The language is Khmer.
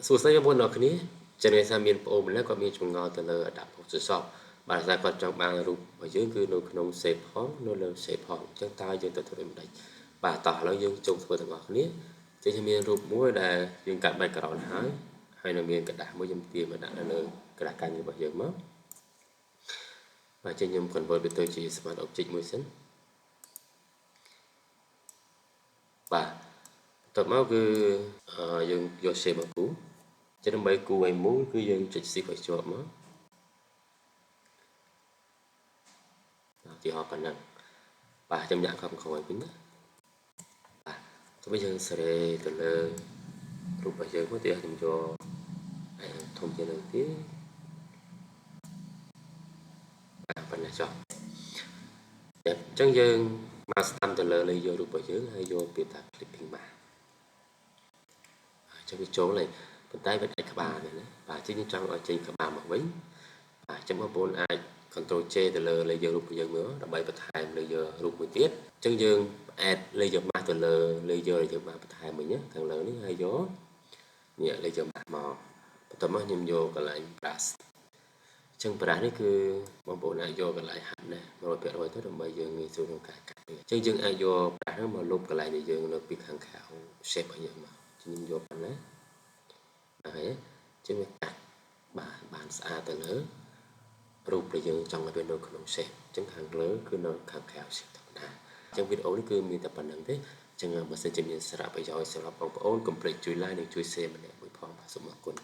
សួស្តីបងប្អូនអរគ្នាចឹងឯថាមានបងប្អូនម្នាក់គាត់មានចម្ងល់ទៅលើដាក់ Photoshop បាទថាគាត់ចង់បានរូបរបស់យើងគឺនៅក្នុង shape ផងនៅលើ shape ផងអញ្ចឹងតើយើងទៅធ្វើដូចម្ដេចបាទតោះឥឡូវយើងចូលធ្វើទាំងអស់គ្នាចឹងខ្ញុំមានរូបមួយដែលយើងកាត់ background ហើយនៅមានកដាស់មួយខ្ញុំទាញមកដាក់នៅលើក្តារកាន់របស់យើងមកបាទចឹងខ្ញុំ convert វាទៅជា smart object មួយសិនបាទបន្ទាប់មកគឺយើងយក shape មកគូចឹងដើម្បីគូឲ្យមូលគឺយើងចុច shift ឲ្យជាប់មកឧទាហរណ៍ប៉ុណ្ណឹងបាទខ្ញុំដាក់ខំក្រោយវិញណាបាទទៅវិញយើងសេរីទៅលើរូបរបស់យើងមកទៀតខ្ញុំយកធំជាងនឹងទៀតបាទប៉ុណ្ណឹងចុះអញ្ចឹងយើងមកស្ដាំទៅលើ layer រូបរបស់យើងហើយយកពាក្យថា clipping បាទអញ្ចឹងវាចូលហើយប៉ុន្តែវាដាច់ក្បាលនេះណាបាទអញ្ចឹងខ្ញុំចង់ឲ្យចេញក្បាលមកវិញបាទអញ្ចឹងបងប្អូនអាច Ctrl J ទៅលើ layer រូបរបស់យើងមើលដើម្បីបន្ថែម layer រូបមួយទៀតអញ្ចឹងយើង add layer mask ទៅលើ layer ដែលយើងបានបន្ថែមមិញខាងលើនេះហើយយកនេះ layer mask មកបន្ទាប់មកខ្ញុំយកកន្លែង brush អញ្ចឹង brush នេះគឺបងប្អូនអាចយកកន្លែងហាត់ណា 100% ទៅដើម្បីយើងងាយស្រួលក្នុងការកាត់វាអញ្ចឹងយើងអាចយក brush ហ្នឹងមកលុបកន្លែងដែលយើងនៅពីខាងក្រៅ shape របស់យើងមកខ្ញុំយកប៉ុណ្ណាហើយអញ្ចឹងវាកាត់បានស្អាតទៅលើរូបដែលយើងចង់ឲ្យវានៅក្នុង shape អញ្ចឹងខាងលើគឺនៅខាងក្រៅ shape ធម្មតាអញ្ចឹងវីដេអូនេះគឺមានតែប៉ុណ្្នឹងទេអញ្ចឹងបើសិនជាមានសារៈប្រយោជន៍សម្រាប់បងប្អូនកុំភ្លេចជួយ like និងជួយ share ម្នាក់មួយផងបាទសូមអរគុណ